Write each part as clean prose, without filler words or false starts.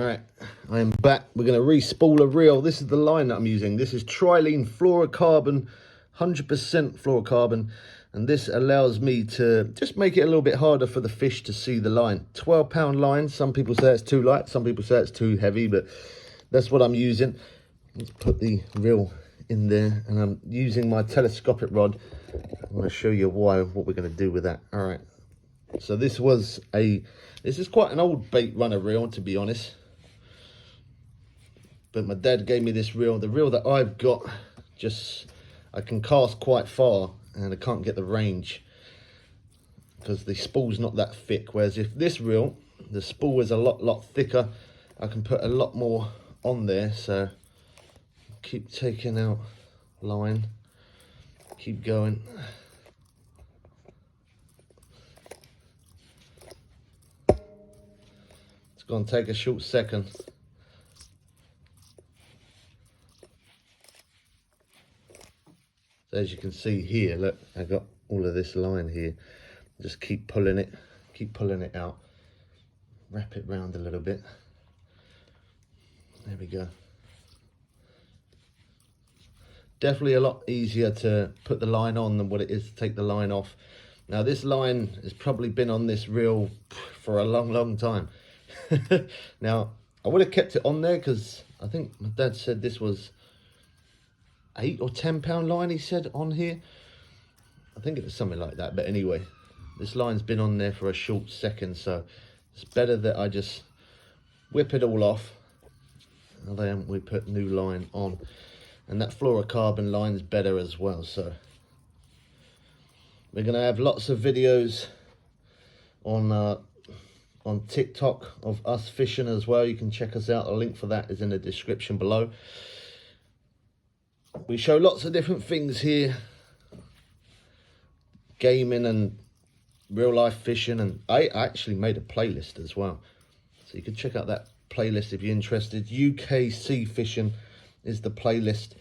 Alright, I am back. We're going to re-spool a reel. This is the line that I'm using. This is trilene fluorocarbon, 100% fluorocarbon. And this allows me to just make it a little bit harder for the fish to see the line. 12-pound line. Some people say it's too light. Some people say it's too heavy. But that's what I'm using. Let's put the reel in there. And I'm using my telescopic rod. I'm going to show you what we're going to do with that. Alright. So this is quite an old bait runner reel, to be honest. But my dad gave me this reel. The reel that I've got, I can cast quite far and I can't get the range because the spool's not that thick. Whereas if this reel, the spool is a lot thicker, I can put a lot more on there. So keep taking out line, keep going. It's going to take a short second. So as you can see here, look, I got all of this line here. Just keep pulling it out. Wrap it round a little bit. There we go. Definitely a lot easier to put the line on than what it is to take the line off. Now this line has probably been on this reel for a long time. Now, I would have kept it on there because I think my dad said this was 8 or 10 pound line, he said on here. I think it was something like that, but anyway, this line's been on there for a short second, so it's better that I just whip it all off and then we put new line on. And that fluorocarbon line's better as well. So we're gonna have lots of videos on TikTok of us fishing as well. You can check us out. A link for that is in the description below. We show lots of different things here, gaming and real life fishing, and I actually made a playlist as well, so you can check out that playlist if you're interested. UK sea fishing is the playlist,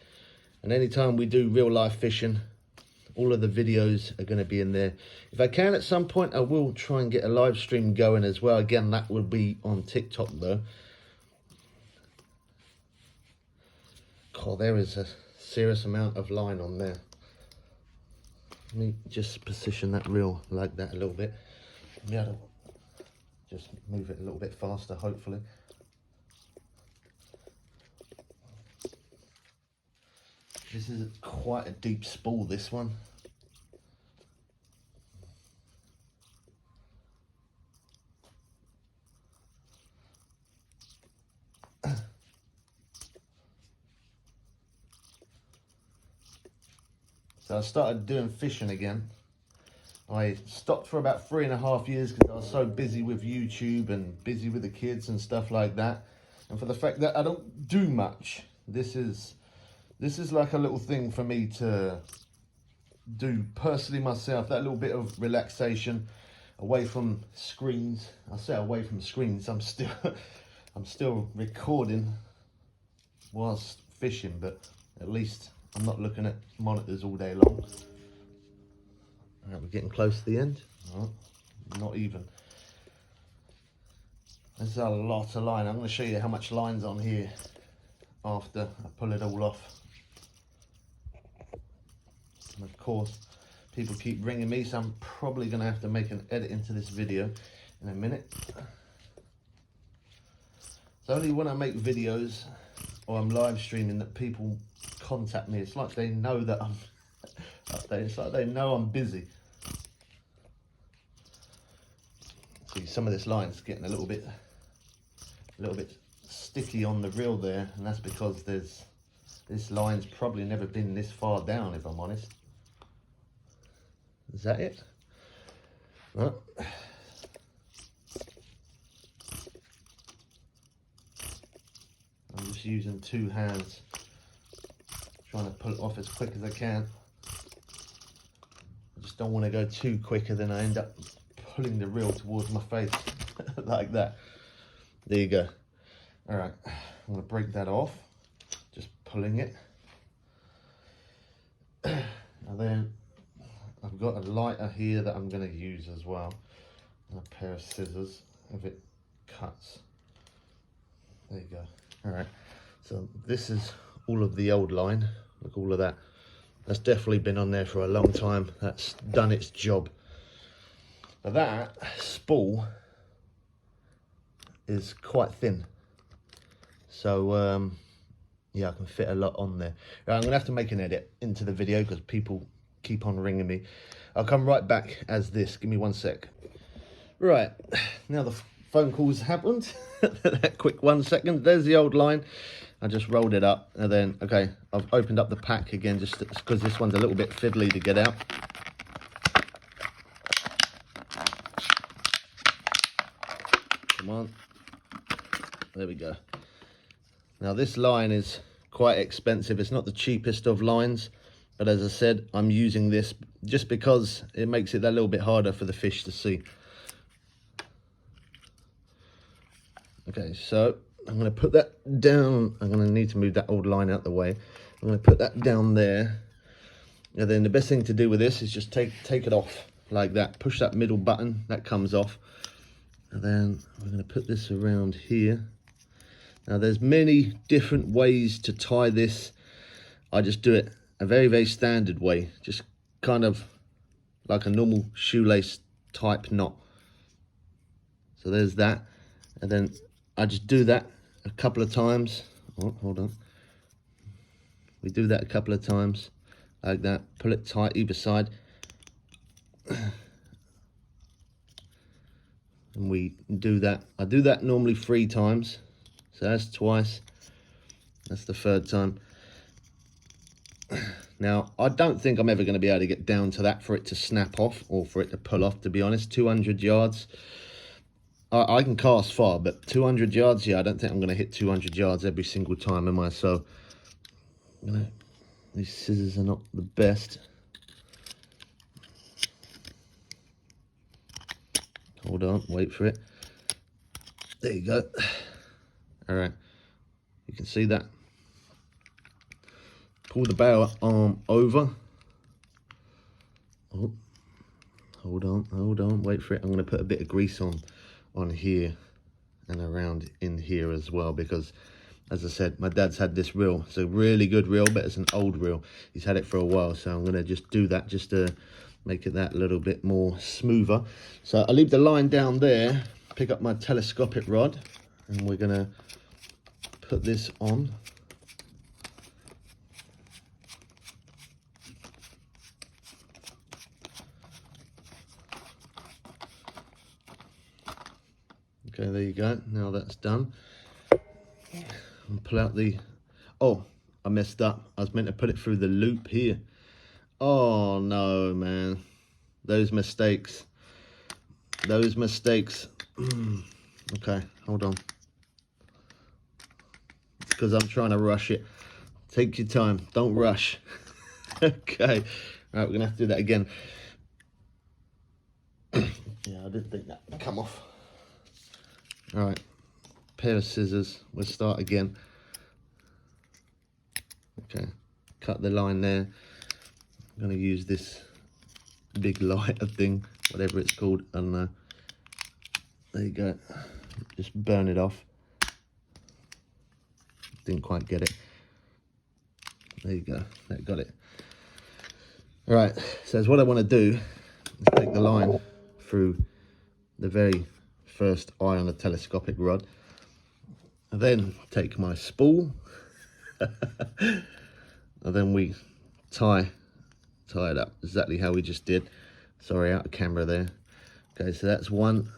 and anytime we do real life fishing, all of the videos are going to be in there. If I can at some point, I will try and get a live stream going as well. Again, that will be on TikTok though. God, there is a serious amount of line on there. Let me just position that reel like that a little bit. Yeah, just move it a little bit faster, hopefully. This is quite a deep spool, this one. So I started doing fishing again. I stopped for about 3.5 years because I was so busy with YouTube and busy with the kids and stuff like that. And for the fact that I don't do much, this is like a little thing for me to do personally myself. That little bit of relaxation away from screens. I say away from screens. I'm still recording whilst fishing, but at least I'm not looking at monitors all day long. All right, we're getting close to the end. Oh, not even. There's a lot of line. I'm going to show you how much line's on here after I pull it all off. And of course, people keep ringing me, so I'm probably going to have to make an edit into this video in a minute. It's only when I make videos or I'm live streaming that people contact me. It's like they know that I'm it's like they know I'm busy. See, some of this line's getting a little bit sticky on the reel there, and that's because this line's probably never been this far down, if I'm honest. Is that it? Right. I'm just using 2 hands, trying to pull it off as quick as I can. I just don't want to go too quick and then I end up pulling the reel towards my face like that. There you go. All right, I'm going to break that off, just pulling it. And then I've got a lighter here that I'm going to use as well, and a pair of scissors if it cuts. There you go. All right. So this is all of the old line. Look, all of that. That's definitely been on there for a long time. That's done its job. Now that spool is quite thin. So, yeah, I can fit a lot on there. Right, I'm going to have to make an edit into the video because people keep on ringing me. I'll come right back as this. Give me 1 sec. Right, now the phone calls happened. That quick 1 second. There's the old line. I just rolled it up and then, okay, I've opened up the pack again just because this one's a little bit fiddly to get out. Come on. There we go. Now this line is quite expensive. It's not the cheapest of lines, but as I said, I'm using this just because it makes it a little bit harder for the fish to see. Okay, so I'm going to put that down. I'm going to need to move that old line out the way. I'm going to put that down there. And then the best thing to do with this is just take it off like that. Push that middle button, that comes off. And then we're going to put this around here. Now there's many different ways to tie this. I just do it a very, very standard way. Just kind of like a normal shoelace type knot. So there's that. And then I just do that a couple of times. Oh, hold on. We do that a couple of times like that. Pull it tight either side. And we do that. I do that normally 3 times. So that's twice. That's the 3rd time. Now, I don't think I'm ever going to be able to get down to that for it to snap off or for it to pull off, to be honest. 200 yards. I can cast far, but 200 yards, yeah, I don't think I'm going to hit 200 yards every single time, am I? So, these scissors are not the best. Hold on, wait for it. There you go. All right, you can see that. Pull the bow arm over. Oh, hold on, wait for it. I'm going to put a bit of grease on here and around in here as well, because as I said, my dad's had this reel. It's a really good reel, but it's an old reel. He's had it for a while, so I'm going to just do that just to make it that little bit more smoother. So I leave the line down there, pick up my telescopic rod, and we're going to put this on. Okay, there you go. Now that's done. And pull out the... Oh, I messed up. I was meant to put it through the loop here. Oh, no, man. Those mistakes. Those mistakes. Okay, hold on. It's because I'm trying to rush it. Take your time. Don't rush. Okay. All right, we're going to have to do that again. Yeah, I didn't think that would come off. All right, pair of scissors. We'll start again. Okay, cut the line there. I'm going to use this big lighter thing, whatever it's called. I don't know. There you go. Just burn it off. Didn't quite get it. There you go. That got it. All right. So what I want to do is take the line through the very first eye on the telescopic rod, and then take my spool, and then we tie it up exactly how we just did. Sorry, out of camera there. Okay, so that's one.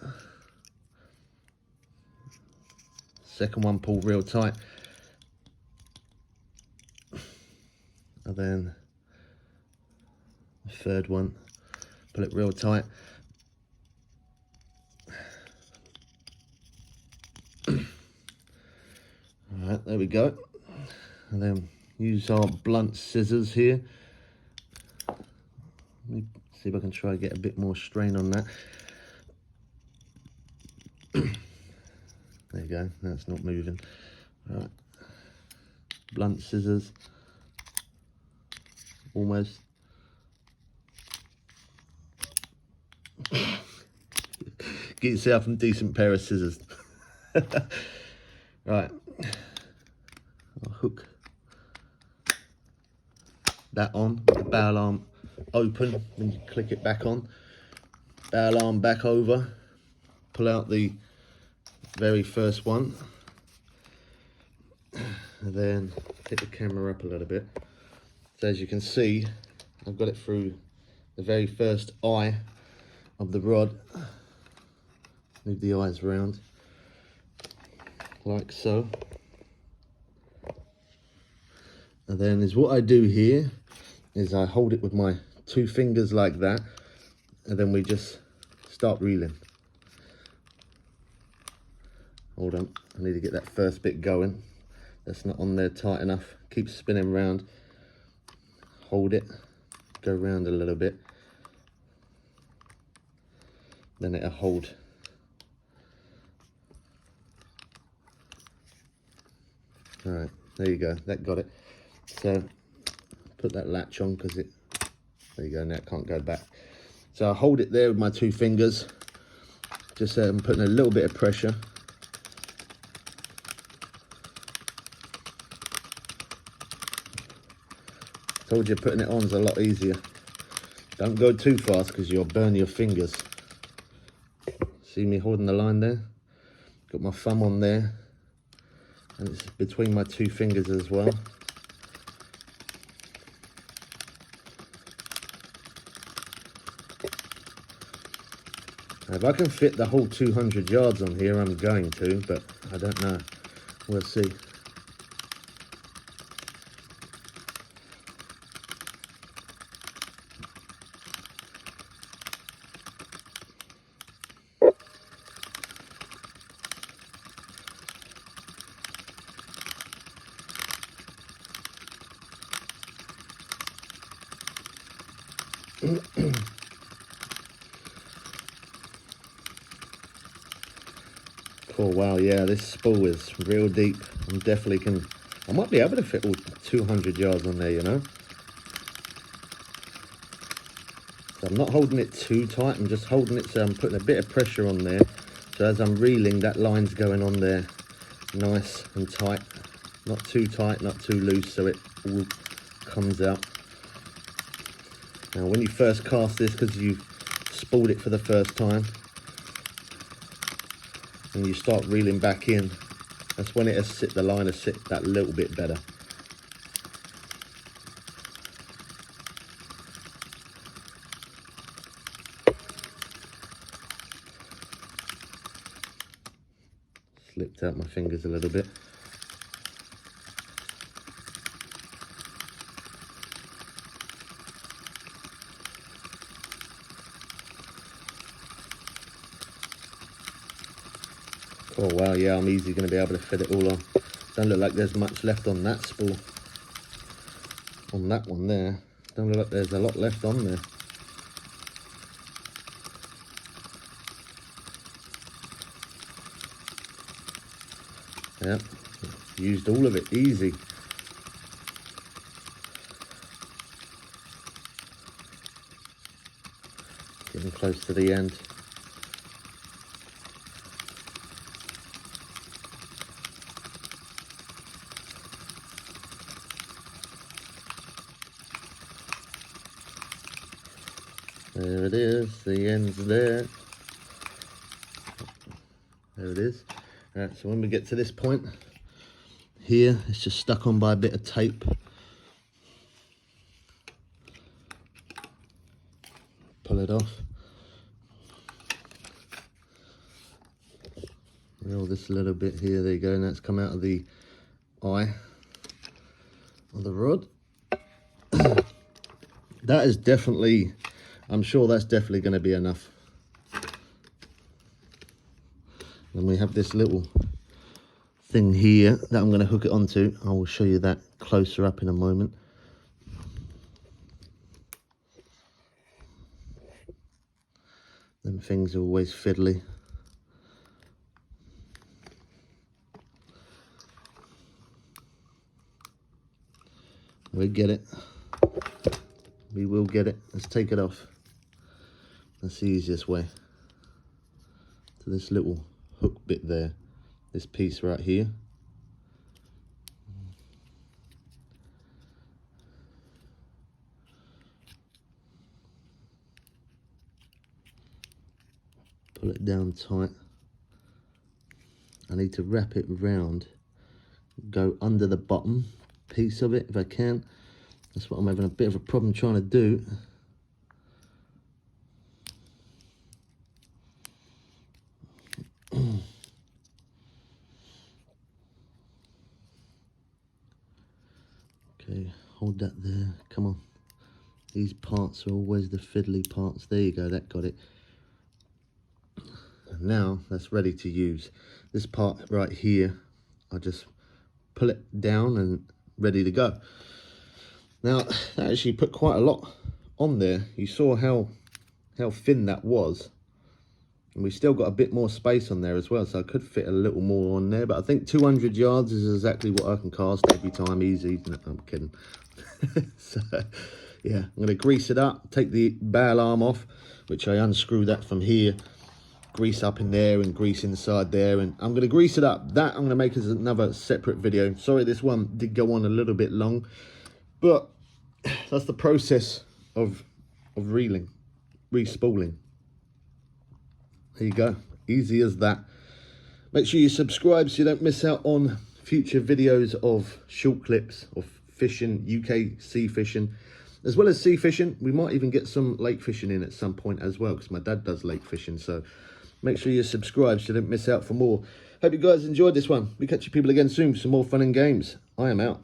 Second one, pull real tight, and then the 3rd one, pull it real tight. Alright, there we go. And then use our blunt scissors here. Let me see if I can try to get a bit more strain on that. There you go, that's not moving. Alright, blunt scissors. Almost. Get yourself a decent pair of scissors. Right, I'll hook that on with the barrel arm open, then you click it back on, barrel arm back over, pull out the very first one, and then hit the camera up a little bit. So as you can see, I've got it through the very first eye of the rod. Move the eyes round like so. And then is what I do here is I hold it with my 2 fingers like that, and then we just start reeling. Hold on, I need to get that first bit going. That's not on there tight enough. Keep spinning round. Hold it, go round a little bit. Then it'll hold. All right, there you go, that got it. So put that latch on because there you go, now it can't go back. So I hold it there with my 2 fingers, just so I'm putting a little bit of pressure. Told you putting it on is a lot easier. Don't go too fast because you'll burn your fingers. See me holding the line there? Got my thumb on there, and it's between my 2 fingers as well. Now, if I can fit the whole 200 yards on here, I'm going to, but I don't know. We'll see. Oh wow, yeah, this spool is real deep. I might be able to fit all 200 yards on there, you know. So I'm not holding it too tight, I'm just holding it so I'm putting a bit of pressure on there. So as I'm reeling, that line's going on there nice and tight. Not too tight, not too loose, so it all comes out. Now when you first cast this, because you've spooled it for the first time, and you start reeling back in, that's when the line has sit that little bit better. Slipped out my fingers a little bit. Oh wow, yeah, I'm easily going to be able to fit it all on. Don't look like there's much left on that spool. On that one there. Don't look like there's a lot left on there. Yeah, used all of it, easy. Getting close to the end. There it is, the end's there. There it is. All right, so when we get to this point, here, it's just stuck on by a bit of tape. Pull it off. Reel this little bit here, there you go, and that's come out of the eye of the rod. That is definitely, I'm sure that's definitely going to be enough. And we have this little thing here that I'm going to hook it onto. I will show you that closer up in a moment. Them things are always fiddly. We get it. We will get it. Let's take it off. That's the easiest way. To this little hook bit there. This piece right here. pull it down tight. I need to wrap it round, go under the bottom piece of it if I can. That's what I'm having a bit of a problem trying to do. Okay, hold that there, come on. These parts are always the fiddly parts. There you go, that got it. And now that's ready to use. This part right here, I just pull it down and ready to go. Now, that actually put quite a lot on there. You saw how thin that was. And we still got a bit more space on there as well, so I could fit a little more on there. But I think 200 yards is exactly what I can cast every time, easy. No, I'm kidding. So, yeah, I'm going to grease it up, take the bail arm off, which I unscrew that from here. Grease up in there and grease inside there, and I'm going to grease it up. That I'm going to make as another separate video. Sorry, this one did go on a little bit long, but that's the process of reeling, respooling. There you go, easy as that. Make sure you subscribe so you don't miss out on future videos of short clips of fishing, UK sea fishing, as well as sea fishing. We might even get some lake fishing in at some point as well, because my dad does lake fishing. So make sure you subscribe so you don't miss out for more. Hope you guys enjoyed this one. We catch you people again soon for some more fun and games. I am out.